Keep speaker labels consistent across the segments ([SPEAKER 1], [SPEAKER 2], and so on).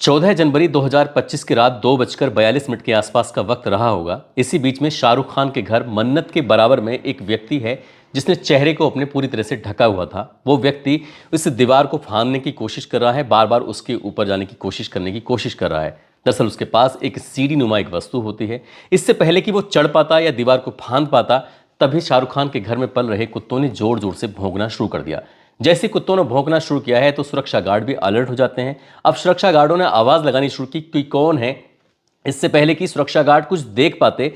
[SPEAKER 1] 14 जनवरी 2025 की रात 2:42 के आसपास का वक्त रहा होगा। इसी बीच में शाहरुख खान के घर मन्नत के बराबर में एक व्यक्ति है जिसने चेहरे को अपने पूरी तरह से ढका हुआ था। वो व्यक्ति उस दीवार को फांदने की कोशिश कर रहा है, बार बार उसके ऊपर जाने की कोशिश करने की कोशिश कर रहा है। दरअसल उसके पास एक सीढ़ी नुमा एक वस्तु होती है। इससे पहले कि वो चढ़ पाता या दीवार को फांद पाता, तभी शाहरुख खान के घर में पल रहे कुत्तों ने जोर जोर से भौंकना शुरू कर दिया। जैसे ही कुत्तों ने भौंकना शुरू किया है तो सुरक्षा गार्ड भी अलर्ट हो जाते हैं। अब सुरक्षा गार्डों ने आवाज़ लगानी शुरू की कि कौन है। इससे पहले कि सुरक्षा गार्ड कुछ देख पाते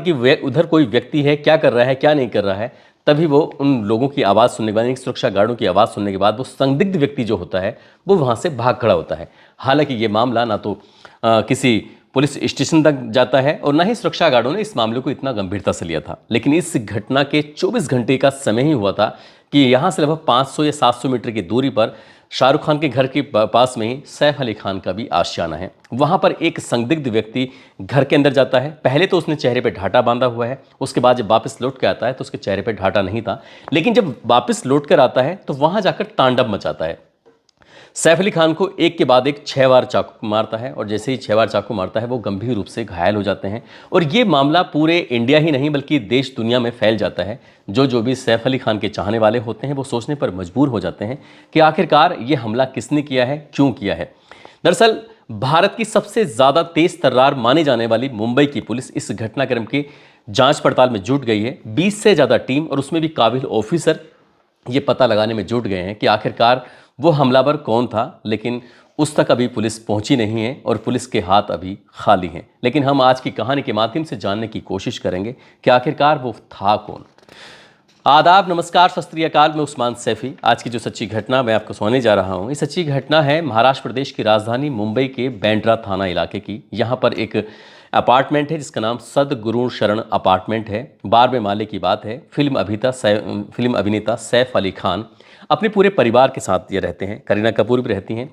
[SPEAKER 1] कि उधर कोई व्यक्ति है, क्या कर रहा है क्या नहीं कर रहा है, तभी वो उन लोगों की आवाज़ सुनने के बाद, सुरक्षा गार्डों की आवाज़ सुनने के बाद वो संदिग्ध व्यक्ति जो होता है वो वहाँ से भाग खड़ा होता है। हालांकि ये मामला ना तो किसी पुलिस स्टेशन तक जाता है और ना ही सुरक्षा गार्डों ने इस मामले को इतना गंभीरता से लिया था। लेकिन इस घटना के 24 घंटे का समय ही हुआ था कि यहाँ से लगभग 500 या 700 मीटर की दूरी पर शाहरुख खान के घर के पास में ही सैफ अली खान का भी आशियाना है। वहाँ पर एक संदिग्ध व्यक्ति घर के अंदर जाता है। पहले तो उसने चेहरे पे ढाटा बांधा हुआ है, उसके बाद जब वापस लौट के आता है तो उसके चेहरे पे ढाटा नहीं था। लेकिन जब वापस लौट कर आता है तो वहाँ जाकर तांडव मचाता है। सैफ अली खान को एक के बाद एक 6 बार चाकू मारता है और जैसे ही 6 बार चाकू मारता है वो गंभीर रूप से घायल हो जाते हैं। और ये मामला पूरे इंडिया ही नहीं बल्कि देश दुनिया में फैल जाता है। जो भी सैफ अली खान के चाहने वाले होते हैं वो सोचने पर मजबूर हो जाते हैं कि आखिरकार ये हमला किसने किया है, क्यों किया है। दरअसल भारत की सबसे ज़्यादा तेज तर्रार मानी जाने वाली मुंबई की पुलिस इस घटनाक्रम की जांच पड़ताल में जुट गई है। 20 से ज़्यादा टीम और उसमें भी काबिल ऑफिसर ये पता लगाने में जुट गए हैं कि आखिरकार वो हमलावर कौन था। लेकिन उस तक अभी पुलिस पहुंची नहीं है और पुलिस के हाथ अभी खाली हैं। लेकिन हम आज की कहानी के माध्यम से जानने की कोशिश करेंगे कि आखिरकार वो था कौन। आदाब, नमस्कार, सत श्री अकाल। मैं उस्मान सैफी। आज की जो सच्ची घटना मैं आपको सुनाने जा रहा हूँ, ये सच्ची घटना है महाराष्ट्र प्रदेश की राजधानी मुंबई के बैंड्रा थाना इलाके की। यहाँ पर एक अपार्टमेंट है जिसका नाम सदगुरु शरण अपार्टमेंट है। 12वें माले की बात है। फिल्म अभिनेता सैफ अली खान अपने पूरे परिवार के साथ ये रहते हैं। करीना कपूर भी रहती हैं,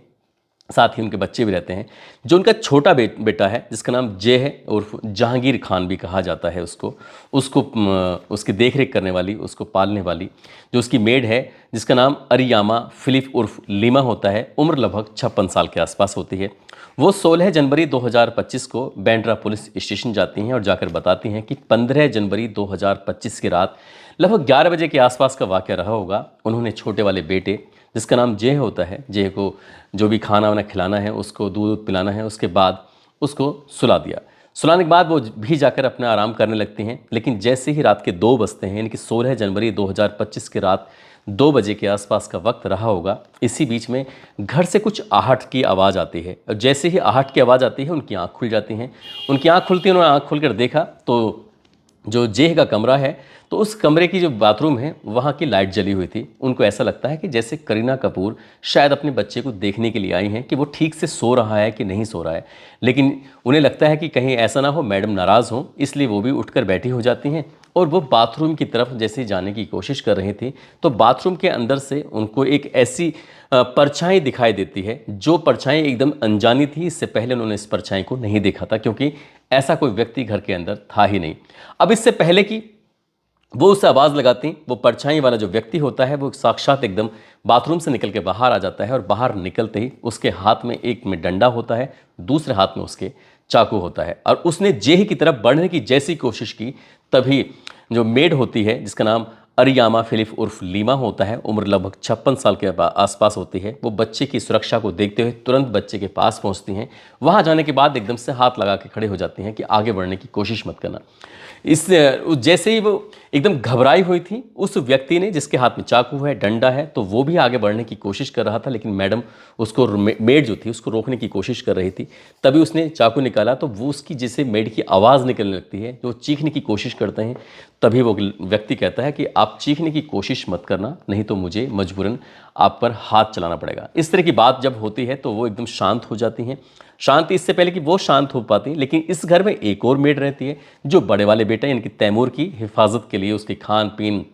[SPEAKER 1] साथ ही उनके बच्चे भी रहते हैं। जो उनका छोटा बेटा है जिसका नाम जय है उर्फ जहांगीर खान भी कहा जाता है उसको उसकी देखरेख करने वाली, उसको पालने वाली जो उसकी मेड है जिसका नाम अरियामा फिलिप उर्फ लीमा होता है। उम्र लगभग 56 साल के आसपास होती है। वो 16 जनवरी 2025 को बैंड्रा पुलिस स्टेशन जाती हैं और जाकर बताती हैं कि 15 जनवरी 2025 की रात लगभग 11 बजे के आसपास का वाक़या रहा होगा। उन्होंने छोटे वाले बेटे जिसका नाम जय होता है, जय को जो भी खाना वाना खिलाना है, उसको दूध पिलाना है, उसके बाद उसको सुला दिया। सुलाने के बाद वो भी जाकर अपना आराम करने लगती हैं। लेकिन जैसे ही रात के 2 बजते हैं, यानी कि 16 जनवरी 2025 की रात 2 बजे के आसपास का वक्त रहा होगा, इसी बीच में घर से कुछ आहट की आवाज़ आती है। और जैसे ही आहट की आवाज़ आती है उनकी आँख खुल जाती हैं। उनकी आँख खुलती है, उन्होंने आँख खुलकर देखा तो जो जेह का कमरा है तो उस कमरे की जो बाथरूम है वहाँ की लाइट जली हुई थी। उनको ऐसा लगता है कि जैसे करीना कपूर शायद अपने बच्चे को देखने के लिए आई हैं कि वो ठीक से सो रहा है कि नहीं सो रहा है। लेकिन उन्हें लगता है कि कहीं ऐसा ना हो मैडम नाराज़ हों, इसलिए वो भी उठकर बैठी हो जाती हैं और वो बाथरूम की तरफ जैसे जाने की कोशिश कर रही थी तो बाथरूम के अंदर से उनको एक ऐसी परछाई दिखाई देती है जो परछाई एकदम अनजानी थी। इससे पहले उन्होंने इस परछाई को नहीं देखा था क्योंकि ऐसा कोई व्यक्ति घर के अंदर था ही नहीं। अब इससे पहले कि वो उससे आवाज़ लगाती, वो परछाई वाला जो व्यक्ति होता है वो साक्षात एकदम बाथरूम से निकल के बाहर आ जाता है और बाहर निकलते ही उसके हाथ में एक में डंडा होता है, दूसरे हाथ में उसके चाकू होता है। और उसने जेह की तरफ बढ़ने की जैसी कोशिश की तभी जो मेड होती है जिसका नाम अरियामा फिलिप उर्फ लीमा होता है, उम्र लगभग 56 साल के आसपास होती है, वो बच्चे की सुरक्षा को देखते हुए तुरंत बच्चे के पास पहुंचती हैं। वहां जाने के बाद एकदम से हाथ लगा के खड़े हो जाती हैं कि आगे बढ़ने की कोशिश मत करना। जैसे ही वो एकदम घबराई हुई थी, उस व्यक्ति ने जिसके हाथ में चाकू है, डंडा है, तो वो भी आगे बढ़ने की कोशिश कर रहा था। लेकिन मैडम उसको मेड जो थी उसको रोकने की कोशिश कर रही थी। तभी उसने चाकू निकाला तो वो उसकी जैसे मेड की आवाज़ निकलने लगती है, जो चीखने की कोशिश करते हैं। तभी वो व्यक्ति कहता है कि आप चीखने की कोशिश मत करना, नहीं तो मुझे मजबूरन आप पर हाथ चलाना पड़ेगा। इस तरह की बात जब होती है तो वो एकदम शांत हो जाती हैं। शांति इससे पहले कि वो शांत हो पाती, लेकिन इस घर में एक और मेड रहती है जो बड़े वाले बेटे यानी कि तैमूर की हिफाजत के लिए, उसके खान पीन,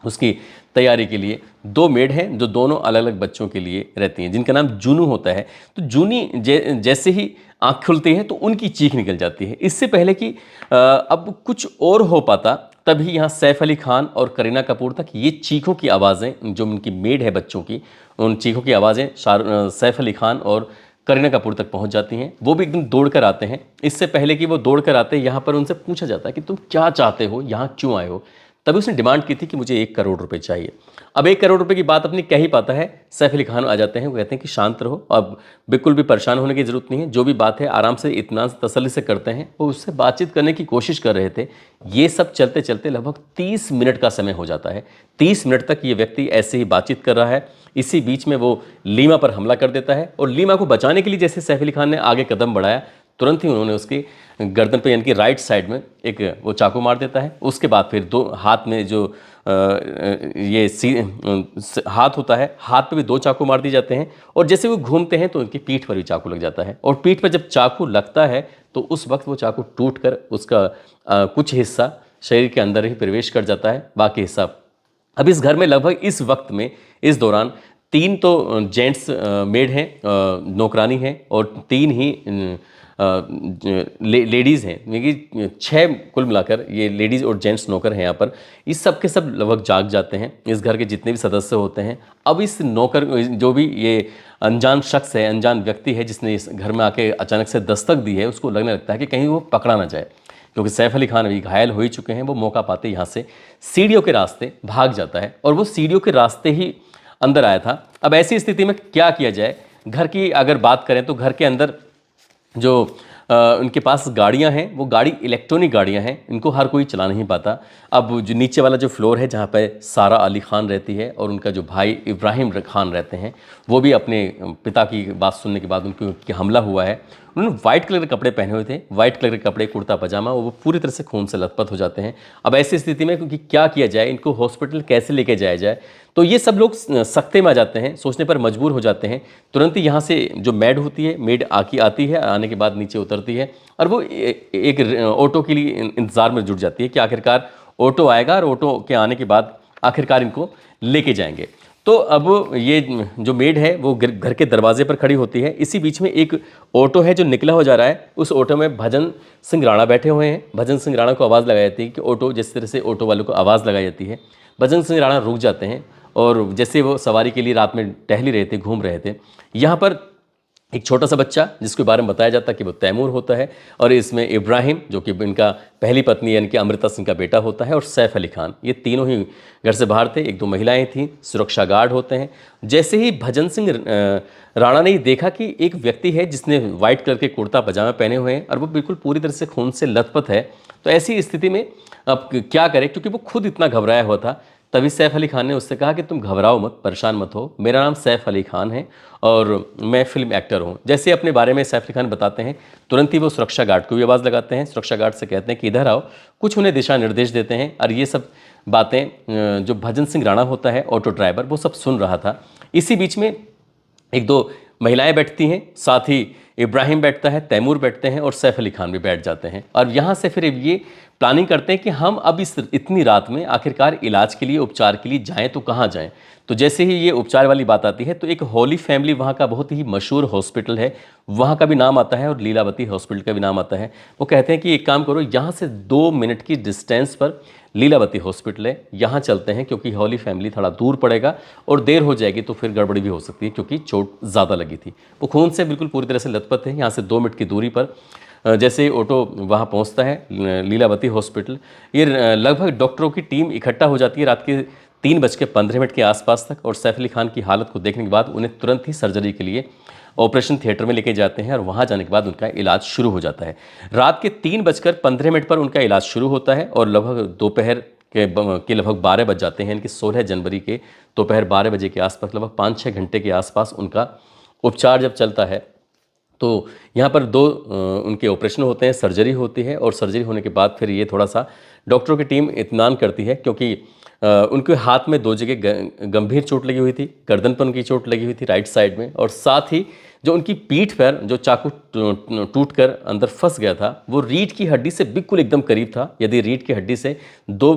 [SPEAKER 1] उसकी तैयारी के लिए 2 मेड हैं जो दोनों अलग अलग बच्चों के लिए रहती हैं, जिनका नाम जूनू होता है। तो जूनी जैसे ही आँख खुलती है तो उनकी चीख निकल जाती है। इससे पहले कि अब कुछ और हो पाता तभी यहाँ सैफ अली खान और करीना कपूर तक ये चीखों की आवाज़ें, जो उनकी मेड है बच्चों की, उन चीखों की आवाज़ें सैफ अली खान और करीना कपूर तक पहुंच जाती हैं। वो भी एकदम दौड़ कर आते हैं। इससे पहले कि वो दौड़ कर आते हैं, यहाँ पर उनसे पूछा जाता है कि तुम क्या चाहते हो, यहाँ क्यों आए हो। तभी उसने डिमांड की थी कि मुझे 1 करोड़ रुपए चाहिए। अब 1 करोड़ रुपए की बात अपनी कह ही पाता है। सैफ अली खान आ जाते हैं, वो कहते हैं कि शांत रहो, अब बिल्कुल भी परेशान होने की जरूरत नहीं है, जो भी बात है आराम से इत्मीनान से तसल्ली से करते हैं। वो उससे बातचीत करने की कोशिश कर रहे थे। ये सब चलते चलते लगभग 30 मिनट का समय हो जाता है। 30 मिनट तक ये व्यक्ति ऐसे ही बातचीत कर रहा है। इसी बीच में वो लीमा पर हमला कर देता है और लीमा को बचाने के लिए जैसे सैफ अली खान ने आगे कदम बढ़ाया, तुरंत ही उन्होंने उसकी गर्दन पे यानी कि राइट साइड में एक वो चाकू मार देता है। उसके बाद फिर दो हाथ में जो हाथ होता है, हाथ पे भी 2 चाकू मार दिए जाते हैं और जैसे वो घूमते हैं तो उनकी पीठ पर भी चाकू लग जाता है। और पीठ पर जब चाकू लगता है तो उस वक्त वो चाकू टूट कर उसका कुछ हिस्सा शरीर के अंदर ही प्रवेश कर जाता है, बाकी हिस्सा। अब इस घर में लगभग इस वक्त में इस दौरान 3 तो जेंट्स मेड हैं, नौकरानी हैं, और 3 ही लेडीज़ हैं, यानी कि 6 कुल मिलाकर ये लेडीज़ और जेंट्स नौकर हैं यहाँ पर। इस सब के सब लगभग जाग जाते हैं, इस घर के जितने भी सदस्य होते हैं। अब इस नौकर जो भी ये अनजान शख्स है, अनजान व्यक्ति है जिसने इस घर में आके अचानक से दस्तक दी है, उसको लगने लगता है कि कहीं वो पकड़ा ना जाए, क्योंकि सैफ अली खान अभी घायल हो ही चुके हैं। वो मौका पाते यहाँ से सीढ़ियों के रास्ते भाग जाता है और वो सीढ़ियों के रास्ते ही अंदर आया था। अब ऐसी स्थिति में क्या किया जाए। घर की अगर बात करें तो घर के अंदर जो उनके पास गाड़ियां हैं, वो गाड़ी इलेक्ट्रॉनिक गाड़ियां हैं, इनको हर कोई चला नहीं पाता। अब जो नीचे वाला जो फ्लोर है जहाँ पे सारा अली खान रहती है और उनका जो भाई इब्राहिम खान रहते हैं, वो भी अपने पिता की बात सुनने के बाद उनके हमला हुआ है। उन्होंने वाइट कलर के कपड़े पहने हुए थे, वाइट कलर के कपड़े, कुर्ता पजामा, वो पूरी तरह से खून से लथपथ हो जाते हैं। अब ऐसी स्थिति में क्योंकि क्या किया जाए, इनको हॉस्पिटल कैसे लेके जाया जाए, तो ये सब लोग सख्ते में आ जाते हैं, सोचने पर मजबूर हो जाते हैं। तुरंत ही यहाँ से जो मेड होती है, मेड आती है, आने के बाद नीचे उतरती है और वो एक ऑटो के लिए इंतज़ार में जुट जाती है कि आखिरकार ऑटो आएगा और ऑटो के आने के बाद आखिरकार इनको लेके जाएंगे। तो अब ये जो मेड है वो घर के दरवाजे पर खड़ी होती है। इसी बीच में एक ऑटो है जो निकला हो जा रहा है। उस ऑटो में भजन सिंह राणा बैठे हुए हैं। भजन सिंह राणा को आवाज़ लगाई जाती है कि ऑटो, जिस तरह से ऑटो वालों को आवाज़ लगाई जाती है, भजन सिंह राणा रुक जाते हैं और जैसे वो सवारी के लिए रात में टहल ही रहे थे, घूम रहे थे, यहाँ पर एक छोटा सा बच्चा जिसके बारे में बताया जाता है कि वो तैमूर होता है, और इसमें इब्राहिम जो कि इनका पहली पत्नी यानी कि अमृता सिंह का बेटा होता है, और सैफ अली खान, ये तीनों ही घर से बाहर थे। 1-2 महिलाएं थीं, सुरक्षा गार्ड होते हैं। जैसे ही भजन सिंह राणा ने देखा कि एक व्यक्ति है जिसने वाइट कलर के कुर्ता पजामा पहने हुए हैं और वो बिल्कुल पूरी तरह से खून से लथपथ है, तो ऐसी स्थिति में अब क्या करें, क्योंकि वो खुद इतना घबराया हुआ था। तभी सैफ अली खान ने उससे कहा कि तुम घबराओ मत, परेशान मत हो, मेरा नाम सैफ अली खान है और मैं फिल्म एक्टर हूँ। जैसे अपने बारे में सैफ अली खान बताते हैं, तुरंत ही वो सुरक्षा गार्ड को भी आवाज़ लगाते हैं। सुरक्षा गार्ड से कहते हैं कि इधर आओ, कुछ उन्हें दिशा निर्देश देते हैं। और ये सब बातें जो भजन सिंह राणा होता है ऑटो ड्राइवर, वो सब सुन रहा था। इसी बीच में 1-2 महिलाएं बैठती हैं, साथ ही इब्राहिम बैठता है, तैमूर बैठते हैं और सैफ अली खान भी बैठ जाते हैं। और यहाँ से फिर ये प्लानिंग करते हैं कि हम अब इतनी रात में आखिरकार इलाज के लिए, उपचार के लिए जाएं तो कहाँ जाएं। तो जैसे ही ये उपचार वाली बात आती है तो एक होली फैमिली वहाँ का बहुत ही मशहूर हॉस्पिटल है, वहाँ का भी नाम आता है और लीलावती हॉस्पिटल का भी नाम आता है। वो कहते हैं कि एक काम करो, यहाँ से 2 मिनट की डिस्टेंस पर लीलावती हॉस्पिटल है, यहाँ चलते हैं, क्योंकि होली फैमिली थोड़ा दूर पड़ेगा और देर हो जाएगी तो फिर गड़बड़ी भी हो सकती है, क्योंकि चोट ज़्यादा लगी थी। वो खून से बिल्कुल पूरी तरह से लथपथ है। यहाँ से 2 मिनट की दूरी पर जैसे ही ऑटो वहाँ पहुँचता है लीलावती हॉस्पिटल, ये लगभग डॉक्टरों की टीम इकट्ठा हो जाती है रात के 3:15 के आसपास तक। और सैफ अली खान की हालत को देखने के बाद उन्हें तुरंत ही सर्जरी के लिए ऑपरेशन थिएटर में लेके जाते हैं और वहाँ जाने के बाद उनका इलाज शुरू हो जाता है। रात के 3:15 पर उनका इलाज शुरू होता है और लगभग दोपहर के लगभग 12 बज जाते हैं, यानी 16 जनवरी के दोपहर 12 बजे के आसपास, लगभग 5-6 घंटे के आसपास उनका उपचार जब चलता है तो यहाँ पर 2 उनके ऑपरेशन होते हैं, सर्जरी होती है। और सर्जरी होने के बाद फिर ये थोड़ा सा डॉक्टरों की टीम इत्मीनान करती है, क्योंकि उनके हाथ में 2 जगह गंभीर चोट लगी हुई थी, गर्दन पर उनकी चोट लगी हुई थी राइट साइड में, और साथ ही जो उनकी पीठ पर जो चाकू टूट कर अंदर फंस गया था, वो रीढ़ की हड्डी से बिल्कुल एकदम करीब था। यदि रीढ़ की हड्डी से 2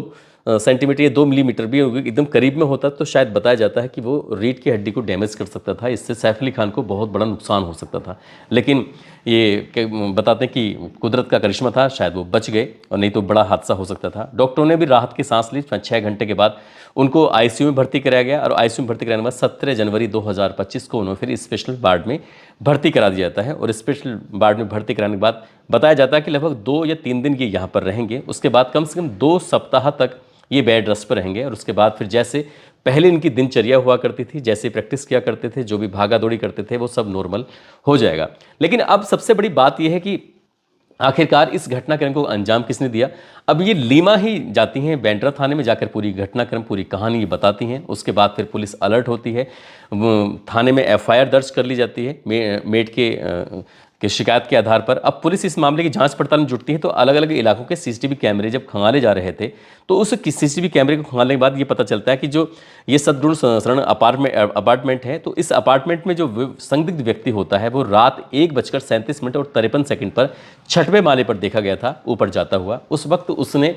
[SPEAKER 1] सेंटीमीटर या 2 मिलीमीटर भी एकदम करीब में होता तो शायद बताया जाता है कि वो रीढ़ की हड्डी को डैमेज कर सकता था, इससे सैफ अली खान को बहुत बड़ा नुकसान हो सकता था। लेकिन ये बताते हैं कि कुदरत का करिश्मा था, शायद वो बच गए, और नहीं तो बड़ा हादसा हो सकता था। डॉक्टरों ने भी राहत की सांस ली। 6 घंटे के बाद उनको आईसीयू में भर्ती कराया गया, और आईसीयू में भर्ती कराने के बाद 17 जनवरी 2025 को उन्हें फिर स्पेशल वार्ड में भर्ती करा दिया जाता है। और स्पेशल वार्ड में भर्ती कराने के बाद बताया जाता है कि लगभग 2 या 3 दिन ये यहाँ पर रहेंगे। उसके बाद कम से कम 2 सप्ताह तक ये बेड रेस्ट पर रहेंगे, और उसके बाद फिर जैसे पहले इनकी दिनचर्या हुआ करती थी, जैसे प्रैक्टिस किया करते थे, जो भी भागा दौड़ी करते थे, वो सब नॉर्मल हो जाएगा। लेकिन अब सबसे बड़ी बात यह है कि आखिरकार इस घटनाक्रम को अंजाम किसने दिया। अब ये लीमा ही जाती हैं बांद्रा थाने में, जाकर पूरी घटनाक्रम, पूरी कहानी बताती हैं। उसके बाद फिर पुलिस अलर्ट होती है, थाने में एफआईआर दर्ज कर ली जाती है मेड के शिकायत के आधार पर। अब पुलिस इस मामले की जांच पड़ताल में जुटती है। तो अलग अलग इलाकों के सीसीटीवी कैमरे जब खंगाले जा रहे थे, तो उस सीसीटीवी कैमरे को खंगालने के बाद ये पता चलता है कि जो ये सद्गुण शरण अपार्टमेंट है, तो इस अपार्टमेंट में जो संदिग्ध व्यक्ति होता है वो रात 1:37 और 53 पर 6वें माले पर देखा गया था ऊपर जाता हुआ। उस वक्त उसने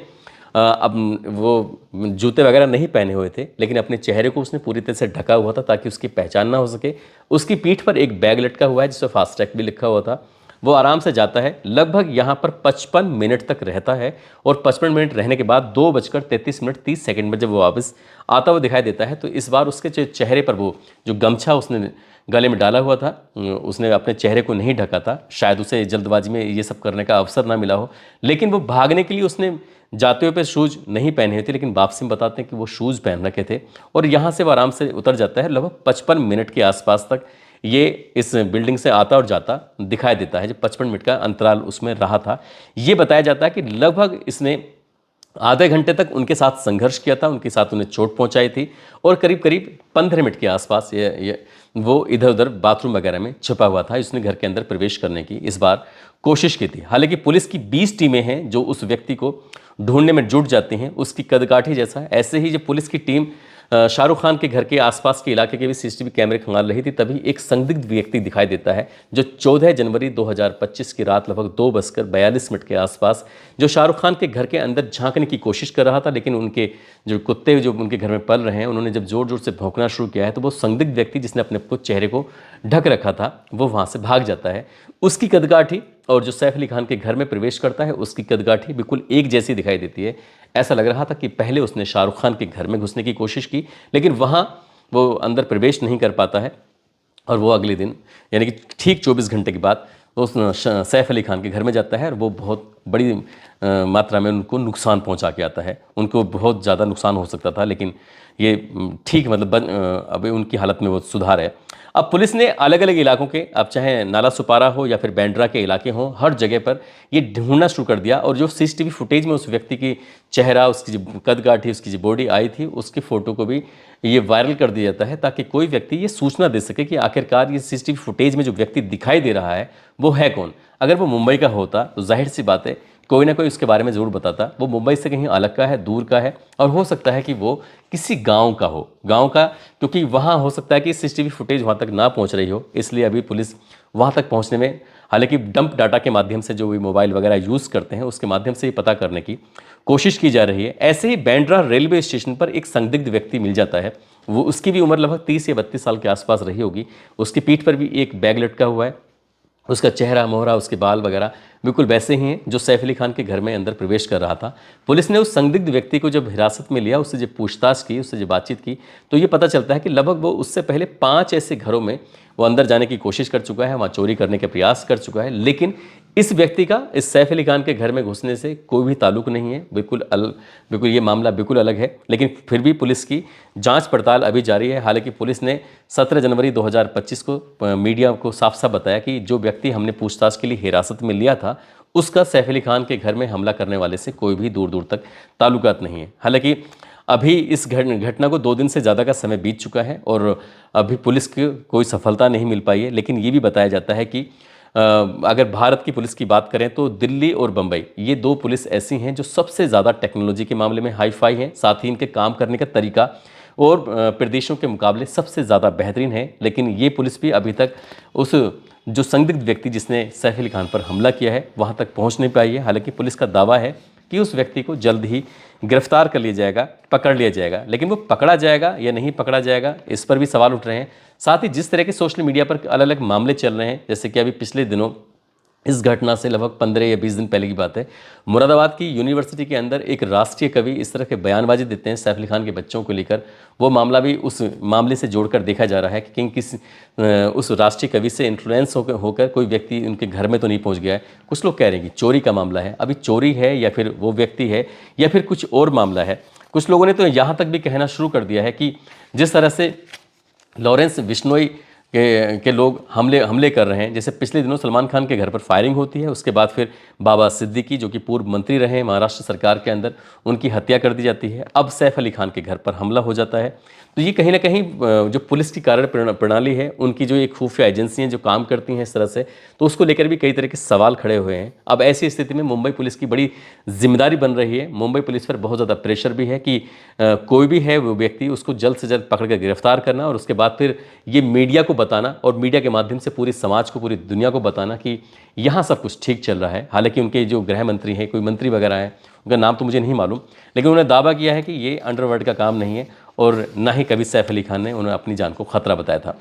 [SPEAKER 1] अब वो जूते वगैरह नहीं पहने हुए थे, लेकिन अपने चेहरे को उसने पूरी तरह से ढका हुआ था ताकि उसकी पहचान ना हो सके। उसकी पीठ पर एक बैग लटका हुआ है जिस पर फास्टैग भी लिखा हुआ था। वो आराम से जाता है, लगभग यहाँ पर 55 मिनट तक रहता है, और 55 मिनट रहने के बाद 2:33 में जब वो वापस आता हुआ दिखाई देता है, तो इस बार उसके चेहरे पर वो जो गमछा उसने गले में डाला हुआ था, उसने अपने चेहरे को नहीं ढका था। शायद उसे जल्दबाजी में ये सब करने का अवसर ना मिला हो, लेकिन वो भागने के लिए उसने जाते हुए पे शूज़ नहीं पहने हुए थे, लेकिन वापसी में बताते हैं कि वो शूज़ पहन रखे थे, और यहाँ से वो आराम से उतर जाता है। लगभग 55 मिनट के आसपास तक ये इस बिल्डिंग से आता और जाता दिखाई देता है। जब 55 मिनट का अंतराल उसमें रहा था, ये बताया जाता है कि लगभग इसने आधे घंटे तक उनके साथ संघर्ष किया था, उनके साथ उन्हें चोट पहुंचाई थी, और करीब करीब 15 मिनट के आसपास वो इधर उधर बाथरूम वगैरह में छिपा हुआ था। उसने घर के अंदर प्रवेश करने की इस बार कोशिश की थी। हालांकि पुलिस की 20 टीमें हैं जो उस व्यक्ति को ढूंढने में जुट जाती हैं, उसकी कदकाठी जैसा। ऐसे ही जब पुलिस की टीम शाहरुख खान के घर के आसपास के इलाके के भी सीसीटीवी कैमरे खंगाल रही थी, तभी एक संदिग्ध व्यक्ति दिखाई देता है, जो 14 जनवरी 2025 की रात लगभग 2:42 के आसपास जो शाहरुख खान के घर के अंदर झांकने की कोशिश कर रहा था। लेकिन उनके जो कुत्ते जो उनके घर में पल रहे हैं, उन्होंने जब जोर जोर से भौंकना शुरू किया है, तो वो संदिग्ध व्यक्ति जिसने अपने चेहरे को ढक रखा था, वो वहाँ से भाग जाता है। उसकी कदकाठी और जो सैफ अली खान के घर में प्रवेश करता है, उसकी कदकाठी बिल्कुल एक जैसी दिखाई देती है। ऐसा लग रहा था कि पहले उसने शाहरुख खान के घर में घुसने की कोशिश की, लेकिन वहाँ वो अंदर प्रवेश नहीं कर पाता है, और वो अगले दिन यानी कि ठीक 24 घंटे के बाद वो सैफ अली खान के घर में जाता है, और वो बहुत बड़ी मात्रा में उनको नुकसान पहुंचा के आता है। उनको बहुत ज़्यादा नुकसान हो सकता था, लेकिन ये ठीक मतलब अभी उनकी हालत में वो सुधार है। अब पुलिस ने अलग अलग इलाकों के, अब चाहे नाला सुपारा हो या फिर बांद्रा के इलाके हों, हर जगह पर ये ढूंढना शुरू कर दिया। और जो सीसीटीवी फुटेज में उस व्यक्ति की चेहरा, उसकी जो कदकाठी, उसकी जो बॉडी आई थी, उसकी फ़ोटो को भी ये वायरल कर दिया जाता है, ताकि कोई व्यक्ति ये सूचना दे सके कि आखिरकार ये सीसीटीवी फुटेज में जो व्यक्ति दिखाई दे रहा है वो है कौन। अगर वो मुंबई का होता तो जाहिर सी बात है कोई ना कोई उसके बारे में ज़रूर बताता। वो मुंबई से कहीं अलग का है, दूर का है, और हो सकता है कि वो किसी गांव का हो, गांव का, क्योंकि वहां हो सकता है कि सीसीटीवी फुटेज वहां तक ना पहुंच रही हो। इसलिए अभी पुलिस वहां तक पहुंचने में, हालांकि डंप डाटा के माध्यम से जो भी मोबाइल वगैरह यूज़ करते हैं, उसके माध्यम से ही पता करने की कोशिश की जा रही है। ऐसे ही बांद्रा रेलवे स्टेशन पर एक संदिग्ध व्यक्ति मिल जाता है। वो उसकी भी उम्र लगभग 30 या 32 साल के आसपास रही होगी। उसकी पीठ पर भी एक बैग लटका हुआ है। उसका चेहरा, मोहरा, उसके बाल वगैरह बिल्कुल वैसे ही हैं जो सैफ अली खान के घर में अंदर प्रवेश कर रहा था। पुलिस ने उस संदिग्ध व्यक्ति को जब हिरासत में लिया, उससे जब पूछताछ की, उससे जब बातचीत की, तो ये पता चलता है कि लगभग वो उससे पहले 5 ऐसे घरों में वो अंदर जाने की कोशिश कर चुका है, वहाँ चोरी करने के प्रयास कर चुका है। लेकिन इस व्यक्ति का इस सैफ अली खान के घर में घुसने से कोई भी ताल्लुक नहीं है। बिल्कुल ये मामला बिल्कुल अलग है। लेकिन फिर भी पुलिस की जांच पड़ताल अभी जारी है। हालांकि पुलिस ने 17 जनवरी 2025 को मीडिया को साफ साफ बताया कि जो व्यक्ति हमने पूछताछ के लिए हिरासत में लिया था, उसका सैफ अली खान के घर में हमला करने वाले से कोई भी दूर दूर तक ताल्लुकात नहीं है। हालांकि अभी इस घटना को 2 दिन से ज़्यादा का समय बीत चुका है, और अभी पुलिस की कोई सफलता नहीं मिल पाई है। लेकिन ये भी बताया जाता है कि अगर भारत की पुलिस की बात करें तो दिल्ली और बम्बई, ये 2 पुलिस ऐसी हैं जो सबसे ज़्यादा टेक्नोलॉजी के मामले में हाई फाई हैं, साथ ही इनके काम करने का तरीका और प्रदेशों के मुकाबले सबसे ज़्यादा बेहतरीन है। लेकिन ये पुलिस भी अभी तक उस जो संदिग्ध व्यक्ति जिसने सैफ अली खान पर हमला किया है, वहाँ तक पहुँच नहीं पाई है। हालांकि पुलिस का दावा है कि उस व्यक्ति को जल्द ही गिरफ्तार कर लिया जाएगा, पकड़ लिया जाएगा। लेकिन वो पकड़ा जाएगा या नहीं पकड़ा जाएगा, इस पर भी सवाल उठ रहे हैं। साथ ही जिस तरह के सोशल मीडिया पर अलग अलग मामले चल रहे हैं, जैसे कि अभी पिछले दिनों इस घटना से लगभग 15 या 20 दिन पहले की बात है, मुरादाबाद की यूनिवर्सिटी के अंदर एक राष्ट्रीय कवि इस तरह के बयानबाजी देते हैं सैफ अली खान के बच्चों को लेकर। वो मामला भी उस मामले से जोड़कर देखा जा रहा है कि किस उस राष्ट्रीय कवि से इन्फ्लुएंस होकर कोई व्यक्ति उनके घर में तो नहीं पहुंच गया है। कुछ लोग कह रहे हैं कि चोरी का मामला है। अभी चोरी है या फिर वो व्यक्ति है या फिर कुछ और मामला है। कुछ लोगों ने तो यहाँ तक भी कहना शुरू कर दिया है कि जिस तरह से लॉरेंस बिश्नोई के लोग हमले कर रहे हैं, जैसे पिछले दिनों सलमान खान के घर पर फायरिंग होती है, उसके बाद फिर बाबा सिद्दीकी जो कि पूर्व मंत्री रहे हैं महाराष्ट्र सरकार के अंदर, उनकी हत्या कर दी जाती है। अब सैफ अली खान के घर पर हमला हो जाता है। तो ये कहीं ना कहीं जो पुलिस की कार्य प्रणाली है, उनकी जो ये खुफिया एजेंसियां जो काम करती हैं इस तरह से, तो उसको लेकर भी कई तरह के सवाल खड़े हुए हैं। अब ऐसी स्थिति में मुंबई पुलिस की बड़ी जिम्मेदारी बन रही है। मुंबई पुलिस पर बहुत ज़्यादा प्रेशर भी है कि कोई भी है वो व्यक्ति, उसको जल्द से जल्द पकड़ कर गिरफ्तार करना और उसके बाद फिर ये मीडिया को बताना और मीडिया के माध्यम से पूरे समाज को, पूरी दुनिया को बताना कि यहाँ सब कुछ ठीक चल रहा है। हालांकि उनके जो गृह मंत्री हैं, कोई मंत्री वगैरह हैं, उनका नाम तो मुझे नहीं मालूम, लेकिन उन्होंने दावा किया है कि ये अंडरवर्ल्ड का काम नहीं है और ना ही कभी सैफ अली खान ने उन्हें अपनी जान को खतरा बताया था।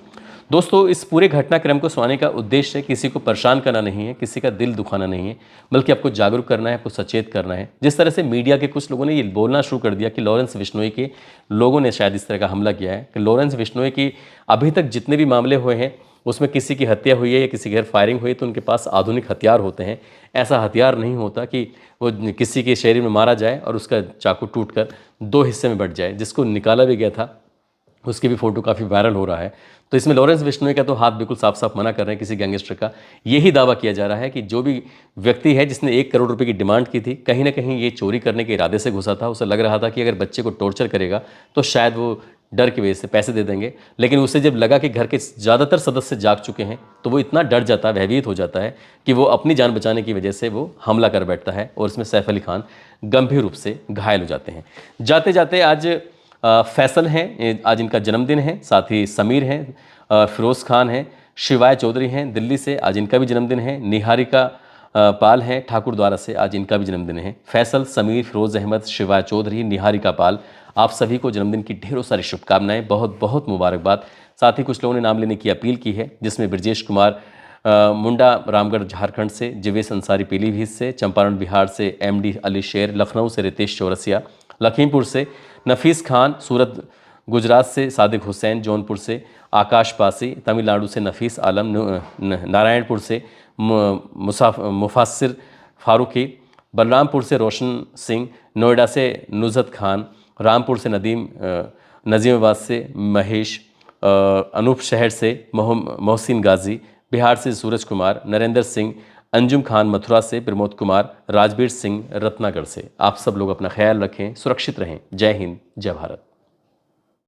[SPEAKER 1] दोस्तों, इस पूरे घटनाक्रम को सुनाने का उद्देश्य किसी को परेशान करना नहीं है, किसी का दिल दुखाना नहीं है, बल्कि आपको जागरूक करना है, आपको सचेत करना है। जिस तरह से मीडिया के कुछ लोगों ने ये बोलना शुरू कर दिया कि लॉरेंस बिश्नोई के लोगों ने शायद इस तरह का हमला किया है, कि लॉरेंस बिश्नोई की अभी तक जितने भी मामले हुए हैं उसमें किसी की हत्या हुई है या किसी घर फायरिंग हुई है तो उनके पास आधुनिक हथियार होते हैं। ऐसा हथियार नहीं होता कि वो किसी के शरीर में मारा जाए और उसका चाकू टूटकर 2 हिस्से में बंट जाए। जिसको निकाला भी गया था उसकी भी फ़ोटो काफ़ी वायरल हो रहा है। तो इसमें लॉरेंस बिश्नोई का तो हाथ बिल्कुल साफ साफ मना कर रहे हैं किसी गैंगस्टर का। यही दावा किया जा रहा है कि जो भी व्यक्ति है जिसने 1 करोड़ रुपए की डिमांड की थी, कहीं ना कहीं ये चोरी करने के इरादे से घुसा था। उसे लग रहा था कि अगर बच्चे को टॉर्चर करेगा तो शायद वो डर की वजह से पैसे दे देंगे, लेकिन उसे जब लगा कि घर के ज़्यादातर सदस्य जाग चुके हैं तो वो इतना डर जाता है, भयभीत हो जाता है कि वो अपनी जान बचाने की वजह से वो हमला कर बैठता है और इसमें सैफ अली खान गंभीर रूप से घायल हो जाते हैं। जाते जाते आज फैसल हैं, आज इनका जन्मदिन है, साथ ही समीर हैं, फिरोज़ खान हैं, शिवाय चौधरी हैं दिल्ली से, आज इनका भी जन्मदिन है। निहारिका पाल हैं ठाकुर द्वारा से, आज इनका भी जन्मदिन है। फैसल, समीर, फिरोज़ अहमद, शिवाय चौधरी, निहारिका पाल, आप सभी को जन्मदिन की ढेरों सारी शुभकामनाएं, बहुत बहुत मुबारकबाद। साथ ही कुछ लोगों ने नाम लेने की अपील की है, जिसमें ब्रजेश कुमार मुंडा रामगढ़ झारखंड से, जिवेश अंसारी पीलीभीत से, चंपारण बिहार से MD अली शेर, लखनऊ से रितेश चौरसिया, लखीमपुर से नफीस खान, सूरत गुजरात से सादिक हुसैन, जौनपुर से आकाश पासी, तमिलनाडु से नफीस आलम, नारायणपुर से मुफासिर फारूकी, बलरामपुर से रोशन सिंह, नोएडा से नुजत खान, रामपुर से नदीम, नजीमाबाद से महेश, अनूप शहर से मोहसिन गाजी, बिहार से सूरज कुमार, नरेंद्र सिंह, अंजुम खान मथुरा से, प्रमोद कुमार, राजवीर सिंह रत्नागढ़ से। आप सब लोग अपना ख्याल रखें, सुरक्षित रहें। जय हिंद, जय भारत।